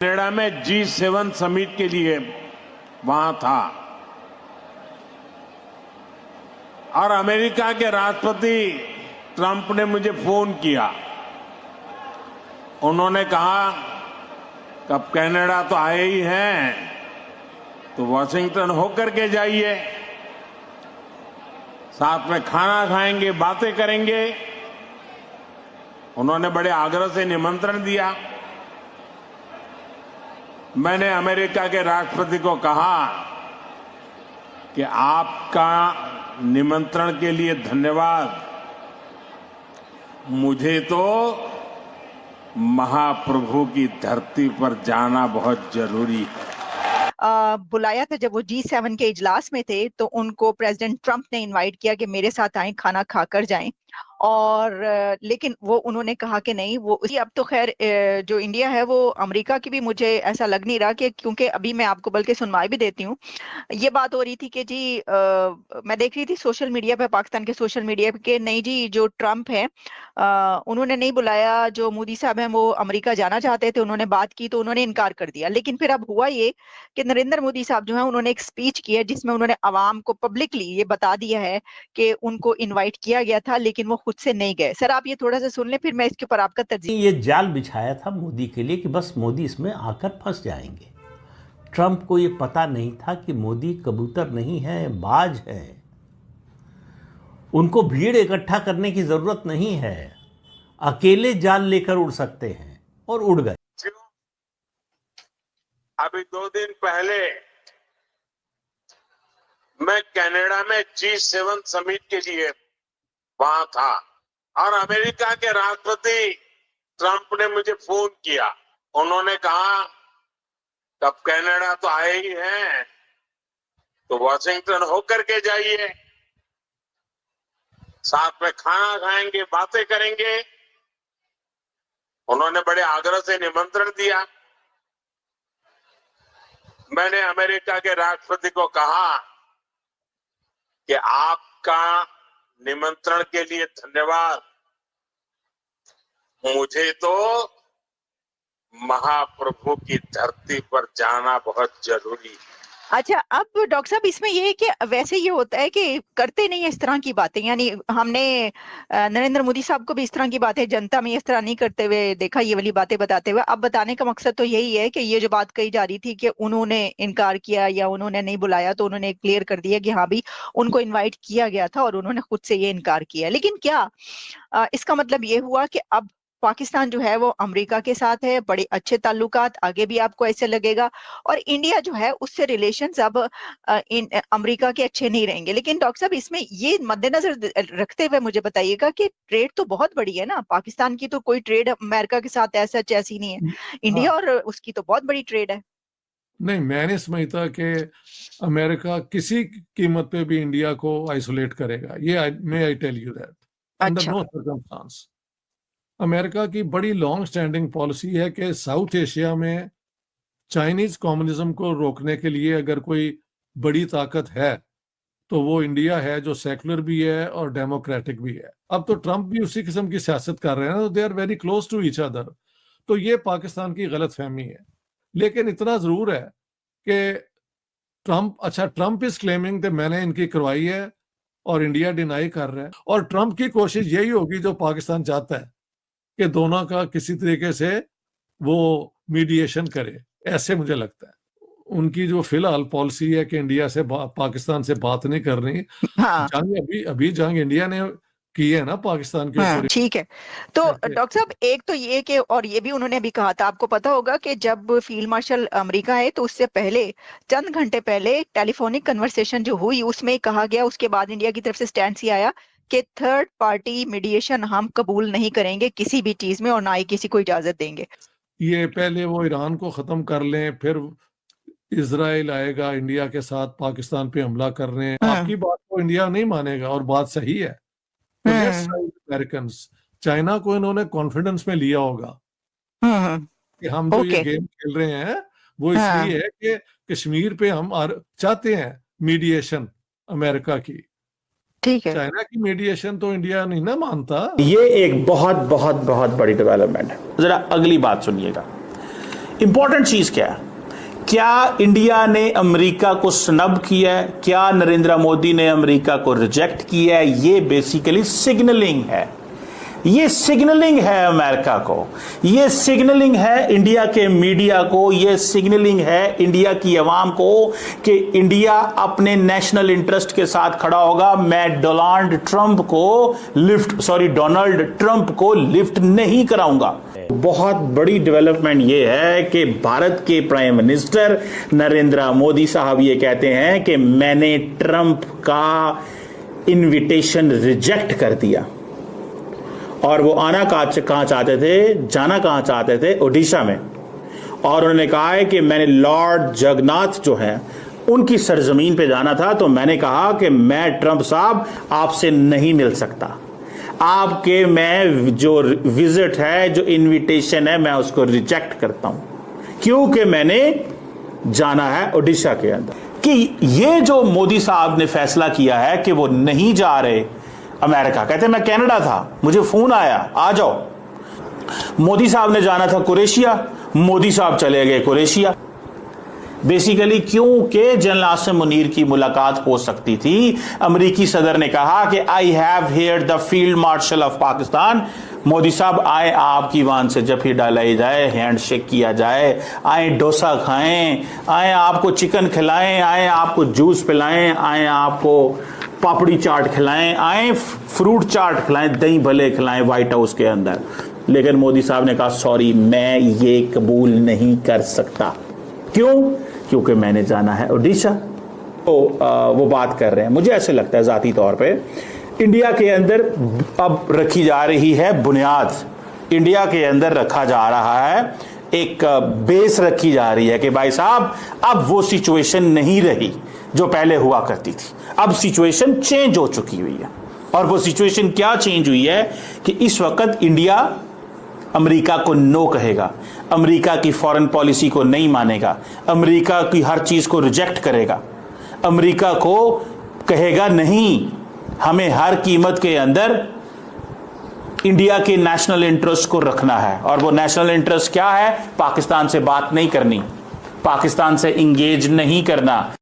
Canada में G7 summit के लिए वहां था और अमेरिका के राष्ट्रपति ट्रंप ने मुझे फोन किया। उन्होंने कहा कि अब कनाडा तो आए ही हैं तो वॉशिंगटन होकर के जाइए, साथ में खाना खाएंगे, बातें करेंगे। उन्होंने बड़े आग्रह से निमंत्रण दिया। मैंने अमेरिका के राष्ट्रपति को कहा कि आपका निमंत्रण के लिए धन्यवाद, मुझे तो महाप्रभु की धरती पर जाना बहुत जरूरी है। बुलाया था जब वो G7 के इजलास में थे तो उनको प्रेसिडेंट ट्रंप ने इनवाइट किया कि मेरे साथ आए, खाना खाकर जाएं। और लेकिन वो उन्होंने कहा कि नहीं, वो अब तो खैर जो इंडिया है वो अमेरिका की भी मुझे ऐसा लग नहीं रहा, कि क्योंकि अभी मैं आपको बल्कि सुनवाई भी देती हूँ। ये बात हो रही थी कि जी मैं देख रही थी सोशल मीडिया पे, पाकिस्तान के सोशल मीडिया पे, कि नहीं जी जो ट्रंप है उन्होंने नहीं बुलाया, जो मोदी साहब हैं वो अमेरिका जाना चाहते थे, उन्होंने बात की तो उन्होंने इनकार कर दिया। लेकिन फिर अब हुआ ये कि नरेंद्र मोदी साहब जो है उन्होंने एक स्पीच की है जिसमें उन्होंने आवाम को पब्लिकली ये बता दिया है कि उनको इनवाइट किया गया था लेकिन वो खुद से नहीं गए। सर आप ये थोड़ा सा सुन लें, फिर मैं इसके ऊपर आपका तर्जीह। ये जाल बिछाया था मोदी के लिए कि बस मोदी इसमें आकर फंस जाएंगे। ट्रंप को ये पता नहीं था कि मोदी कबूतर नहीं है, बाज है। उनको भीड़ इकट्ठा करने की जरूरत नहीं है, अकेले जाल लेकर उड़ सकते हैं, और उड़ गए। अभी 2 दिन पहले मैं कनाडा में G7 समिट के लिए वहां था और अमेरिका के राष्ट्रपति ट्रंप ने मुझे फोन किया। उन्होंने कहा अब कनाडा तो आए ही हैं तो वॉशिंगटन होकर के जाइए, साथ में खाना खाएंगे, बातें करेंगे। उन्होंने बड़े आग्रह से निमंत्रण दिया। मैंने अमेरिका के राष्ट्रपति को कहा कि आपका निमंत्रण के लिए धन्यवाद, मुझे तो महाप्रभु की धरती पर जाना बहुत जरूरी है। अच्छा, अब डॉक्टर साहब इसमें ये है कि वैसे ये होता है कि करते नहीं है इस तरह की बातें, यानी हमने नरेंद्र मोदी साहब को भी इस तरह की बातें जनता में इस तरह नहीं करते हुए देखा, ये वाली बातें बताते हुए। अब बताने का मकसद तो यही है कि ये जो बात कही जा रही थी कि उन्होंने इनकार किया या उन्होंने नहीं बुलाया, तो उन्होंने क्लियर कर दिया कि हाँ भी उनको इन्वाइट किया गया था और उन्होंने खुद से ये इनकार किया। लेकिन क्या इसका मतलब ये हुआ कि अब पाकिस्तान जो है वो अमेरिका के साथ है, बड़े अच्छे ताल्लुकात, आगे भी आपको ऐसे लगेगा, और इंडिया जो है उससे रिलेशंस अब अमेरिका के अच्छे नहीं रहेंगे। लेकिन डॉक्टर साहब इसमें ये मद्देनजर रखते हुए मुझे बताइएगा कि ट्रेड तो बहुत बड़ी है ना, पाकिस्तान की तो कोई ट्रेड अमेरिका के साथ ऐसा ऐसी नहीं है, इंडिया और उसकी तो बहुत बड़ी ट्रेड है। नहीं, मैं नहीं समझता कि अमेरिका किसी कीमत पे भी इंडिया को आइसोलेट करेगा। ये may I tell you that under no circumstance. America की बड़ी लॉन्ग स्टैंडिंग पॉलिसी है कि साउथ एशिया में चाइनीज कम्युनिज्म को रोकने के लिए अगर कोई बड़ी ताकत है तो वो इंडिया है, जो सेकुलर भी है और डेमोक्रेटिक भी है। अब तो ट्रंप भी उसी किस्म की सियासत कर रहे हैं, तो they are very close to each other. तो ये पाकिस्तान की गलत फहमी है। लेकिन इतना जरूर है कि ट्रंप इज क्लेमिंग कि मैंने इनकी करवाई है और इंडिया डिनाई कर रहा है, और ट्रंप की कोशिश यही होगी जो पाकिस्तान चाहता है कि दोनों का किसी तरीके से वो मीडिएशन करे, ऐसे मुझे लगता है। उनकी जो फिलहाल पॉलिसी है कि इंडिया से पाकिस्तान से बात नहीं करनी, जंग अभी जंग इंडिया ने की है ना पाकिस्तान के ऊपर। ठीक है, तो डॉक्टर साहब एक तो ये कि, और ये भी उन्होंने भी कहा था, आपको पता होगा कि जब फील्ड मार्शल अमेरिका है तो उससे पहले चंद घंटे पहले टेलीफोनिक कन्वर्सेशन जो हुई उसमें कहा गया, उसके बाद इंडिया की तरफ से स्टैंड ही आया कि थर्ड पार्टी मीडिएशन हम कबूल नहीं करेंगे किसी भी चीज में और ना ही किसी को इजाजत देंगे। ये पहले वो ईरान को खत्म कर लें, फिर इजराइल आएगा इंडिया के साथ पाकिस्तान पे हमला कर रहे हैं। आपकी बात को इंडिया नहीं मानेगा और बात सही है। अमेरिकन्स, चाइना को इन्होंने कॉन्फिडेंस में लिया होगा कि हम जो ये गेम खेल रहे हैं वो इसलिए है कि कश्मीर पे हम चाहते हैं मीडिएशन अमेरिका की। ठीक है, चाइना की मीडिएशन तो इंडिया नहीं ना मानता। ये एक बहुत बहुत बहुत बड़ी डेवलपमेंट है। जरा अगली बात सुनिएगा। इंपॉर्टेंट चीज क्या है? क्या इंडिया ने अमेरिका को स्नब किया है? क्या नरेंद्र मोदी ने अमेरिका को रिजेक्ट किया है? ये बेसिकली सिग्नलिंग है। ये सिग्नलिंग है अमेरिका को, ये सिग्नलिंग है इंडिया के मीडिया को, ये सिग्नलिंग है इंडिया की आवाम को कि इंडिया अपने नेशनल इंटरेस्ट के साथ खड़ा होगा। मैं डोनाल्ड ट्रंप को लिफ्ट नहीं कराऊंगा। बहुत बड़ी डेवलपमेंट ये है कि भारत के प्राइम मिनिस्टर नरेंद्र मोदी साहब ये कहते हैं कि मैंने ट्रंप का इनविटेशन रिजेक्ट कर दिया। और वो आना कहां चाहते थे, जाना कहां चाहते थे? ओडिशा में। और उन्होंने कहा है कि मैंने लॉर्ड जगन्नाथ जो हैं उनकी सरजमीन पे जाना था, तो मैंने कहा कि मैं ट्रंप साहब आपसे नहीं मिल सकता, आपके मैं जो विजिट है, जो इनविटेशन है, मैं उसको रिजेक्ट करता हूं, क्योंकि मैंने जाना है ओडिशा के अंदर। कि ये जो मोदी साहब ने फैसला किया है कि वो नहीं जा रहे अमेरिका, कहते मैं कनाडा था, मुझे फोन आया आ जाओ। मोदी साहब ने जाना था कुरेशिया, मोदी साहब चले गए कुरेशिया। बेसिकली क्योंकि जनरल आसिम मुनीर की मुलाकात हो सकती थी। अमेरिकी सदर ने कहा कि I have here the field marshal of Pakistan. Modi साहब आए, आपकी वान से जफी डालाई जाए, हैंडशेक किया जाए, आए डोसा खाएं, आए आपको चिकन खिलाएं, आए आपको जूस पिलाएं, आए आपको पापड़ी चाट खिलाएं, आए फ्रूट चाट खिलाएं, दही भले खिलाएं व्हाइट हाउस के अंदर। लेकिन मोदी साहब ने कहा सॉरी, मैं ये कबूल नहीं कर सकता। क्यों? क्योंकि मैंने जाना है ओडिशा। तो वो बात कर रहे हैं। मुझे ऐसे लगता है ज़ाती तौर पे इंडिया के अंदर अब रखी जा रही है बुनियाद, इंडिया के अंदर रखा जा रहा है, एक बेस रखी जा रही है कि भाई साहब अब वो सिचुएशन नहीं रही जो पहले हुआ करती थी। अब सिचुएशन चेंज हो चुकी हुई है। और वो सिचुएशन क्या चेंज हुई है कि इस वक्त इंडिया अमेरिका को नो कहेगा, अमेरिका की फॉरेन पॉलिसी को नहीं मानेगा, अमेरिका की हर चीज को रिजेक्ट करेगा, अमेरिका को कहेगा नहीं, हमें हर कीमत के अंदर इंडिया के नेशनल इंटरेस्ट को रखना है। और वो नेशनल इंटरेस्ट क्या है? पाकिस्तान से बात नहीं करनी, पाकिस्तान से इंगेज नहीं करना।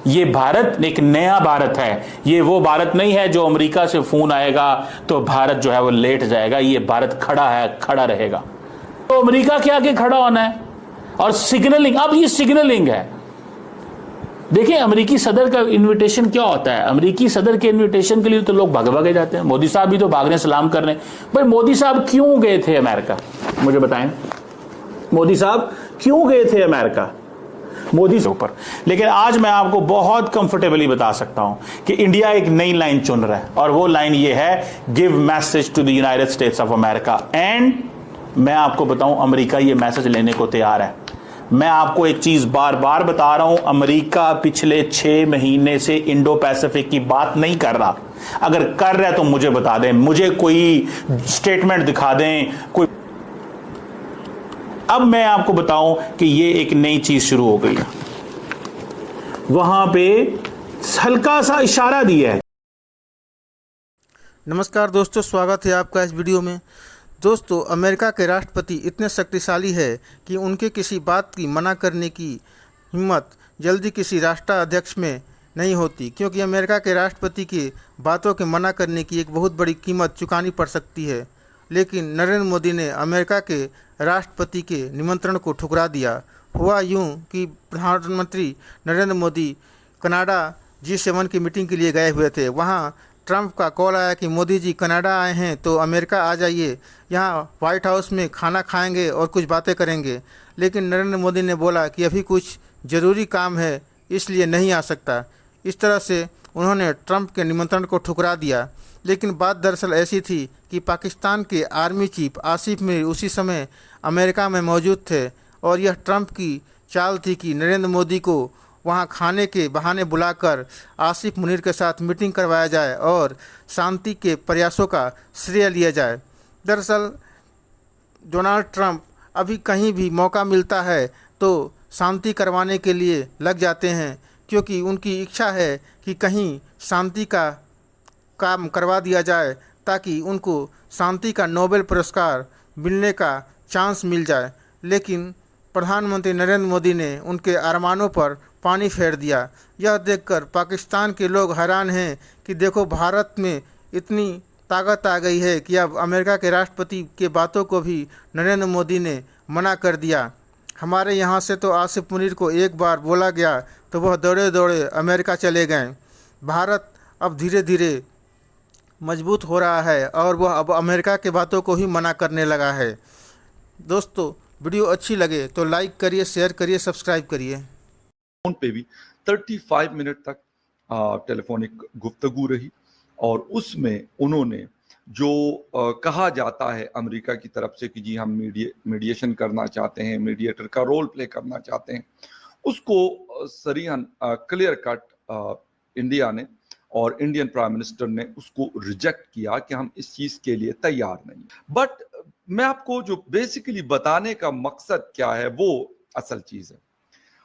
ये भारत एक नया भारत है, ये वो भारत नहीं है जो अमेरिका से फोन आएगा तो भारत जो है वो लेट जाएगा। ये भारत खड़ा है, खड़ा रहेगा। तो अमेरिका के आगे खड़ा होना है। और सिग्नलिंग, अब ये सिग्नलिंग है। देखिए अमेरिकी सदर का इनविटेशन क्या होता है? अमेरिकी सदर के इनविटेशन के लिए तो लोग भागे जाते हैं। मोदी साहब भी तो भागने सलाम करने। भाई मोदी साहब क्यों गए थे अमेरिका? मुझे बताएं, मोदी साहब क्यों गए थे अमेरिका? मोदी से ऊपर। लेकिन आज मैं आपको बहुत कंफर्टेबली बता सकता हूं कि इंडिया एक नई लाइन चुन रहा है, और वो लाइन ये है, give message to the United States of America. And मैं आपको बताऊं, अमेरिका ये मैसेज लेने को तैयार है। मैं आपको एक चीज बार बार बता रहा हूं, अमेरिका पिछले 6 महीने से इंडो पैसिफिक की बात नहीं कर रहा। अगर कर रहा है तो मुझे बता दें, मुझे कोई स्टेटमेंट दिखा दें, कोई। अब मैं आपको बताऊं कि ये एक नई चीज शुरू हो गई है। वहां पे हल्का सा इशारा दिया है। नमस्कार दोस्तों, स्वागत है आपका इस वीडियो में। दोस्तों, अमेरिका के राष्ट्रपति इतने शक्तिशाली है कि उनके किसी बात की मना करने की हिम्मत जल्दी किसी राष्ट्राध्यक्ष में नहीं होती, क्योंकि अमेरिका के राष्ट्रपति की बातों के मना करने की एक बहुत बड़ी कीमत चुकानी पड़ सकती है। लेकिन नरेंद्र मोदी ने अमेरिका के राष्ट्रपति के निमंत्रण को ठुकरा दिया। हुआ यूं कि प्रधानमंत्री नरेंद्र मोदी कनाडा G7 की मीटिंग के लिए गए हुए थे। वहां ट्रंप का कॉल आया कि मोदी जी कनाडा आए हैं तो अमेरिका आ जाइए, यहाँ व्हाइट हाउस में खाना खाएंगे और कुछ बातें करेंगे। लेकिन नरेंद्र मोदी ने बोला कि अभी कुछ ज़रूरी काम है, इसलिए नहीं आ सकता। इस तरह से उन्होंने ट्रंप के निमंत्रण को ठुकरा दिया। लेकिन बात दरअसल ऐसी थी कि पाकिस्तान के आर्मी चीफ आसिफ मीर उसी समय अमेरिका में मौजूद थे, और यह ट्रंप की चाल थी कि नरेंद्र मोदी को वहां खाने के बहाने बुलाकर आसिफ मुनीर के साथ मीटिंग करवाया जाए और शांति के प्रयासों का श्रेय लिया जाए। दरअसल डोनाल्ड ट्रंप अभी कहीं भी मौका मिलता है तो शांति करवाने के लिए लग जाते हैं, क्योंकि उनकी इच्छा है कि कहीं शांति का काम करवा दिया जाए ताकि उनको शांति का नोबेल पुरस्कार मिलने का चांस मिल जाए। लेकिन प्रधानमंत्री नरेंद्र मोदी ने उनके अरमानों पर पानी फेर दिया। यह देखकर पाकिस्तान के लोग हैरान हैं कि देखो भारत में इतनी ताकत आ गई है कि अब अमेरिका के राष्ट्रपति के बातों को भी नरेंद्र मोदी ने मना कर दिया। हमारे यहाँ से तो आसिफ मुनीर को एक बार बोला गया तो वह दौड़े दौड़े अमेरिका चले गए। भारत अब धीरे धीरे मजबूत हो रहा है और वह अब अमेरिका के बातों को ही मना करने लगा है। दोस्तों, वीडियो अच्छी लगे तो लाइक करिए, शेयर करिए, सब्सक्राइब करिए। फोन पे भी 35 मिनट तक टेलीफोनिक गुफ्तगू रही और उसमें उन्होंने जो कहा जाता है अमेरिका की तरफ से कि जी हम मीडिएशन करना चाहते हैं, मीडिएटर का रोल प्ले करना चाहते हैं, उसको सरीहन क्लियर कट इंडिया ने और इंडियन प्राइम मिनिस्टर ने उसको रिजेक्ट किया कि हम इस चीज के लिए तैयार नहीं। बट मैं आपको जो बेसिकली बताने का मकसद क्या है वो असल चीज है।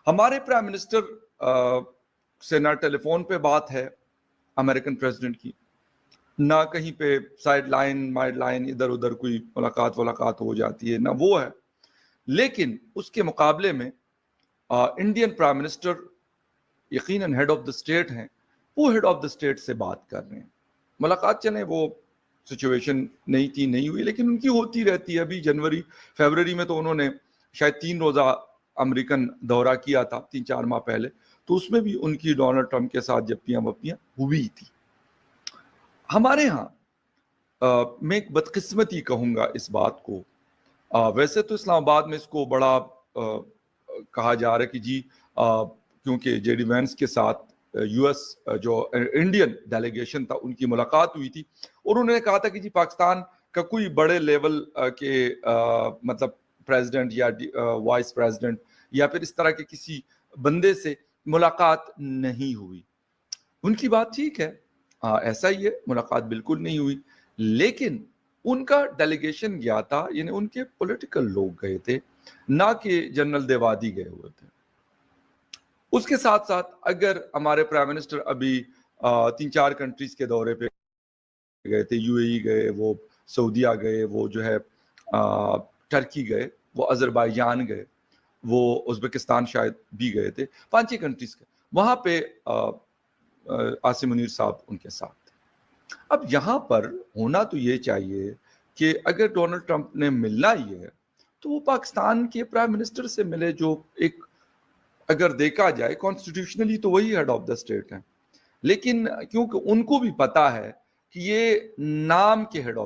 हमारे प्राइम मिनिस्टर से ना टेलीफोन पे बात है अमेरिकन प्रेसिडेंट की, ना कहीं पे साइड लाइन माइड लाइन इधर उधर कोई मुलाकात हो जाती है, ना वो है। लेकिन उसके मुकाबले में इंडियन प्राइम मिनिस्टर यकीनन हेड ऑफ द स्टेट हैं, वो हेड ऑफ द स्टेट से बात कर रहे हैं। मुलाकात चले वो सिचुएशन नहीं हुई, लेकिन उनकी होती रहती है। अभी जनवरी फरवरी में तो उन्होंने शायद 3 रोजा अमेरिकन दौरा किया था 3-4 माह पहले, तो उसमें भी उनकी डोनाल्ड ट्रंप के साथ जप्पियां वप्पियां हुई थी। हमारे यहाँ मैं एक बदकिस्मती कहूंगा इस बात को, वैसे तो इस्लामाबाद में इसको बड़ा कहा जा रहा है कि जी क्योंकि जेडी वैंस के साथ यूएस जो इंडियन डेलीगेशन था उनकी मुलाकात हुई थी और उन्होंने कहा था कि जी पाकिस्तान का कोई बड़े लेवल के मतलब प्रेसिडेंट या वाइस प्रेसिडेंट या फिर इस तरह के किसी बंदे से मुलाकात नहीं हुई। उनकी बात ठीक है, ऐसा ही है, मुलाकात बिल्कुल नहीं हुई, लेकिन उनका डेलीगेशन गया था, यानी उनके पॉलिटिकल लोग गए थे, ना कि जनरल देवादी गए हुए थे। उसके साथ साथ अगर हमारे प्राइम मिनिस्टर अभी 3-4 कंट्रीज के दौरे पे गए थे, यूएई गए, वो सऊदीया गए, वो जो है टर्की गए, वो अजरबैजान गए, वो उज़्बेकिस्तान शायद भी गए थे, 5-6 कंट्रीज के, वहां पे आसिम मुनीर साहब उनके साथ थे। अब यहाँ पर होना तो ये चाहिए कि अगर डोनाल्ड ट्रंप ने मिलना ही है तो वो पाकिस्तान के प्राइम मिनिस्टर से मिले, जो एक अगर देखा जाए कॉन्स्टिट्यूशनली तो वही हेड ऑफ द स्टेट है, लेकिन क्योंकि उनको भी पता है कि ये नाम के हेड ऑफ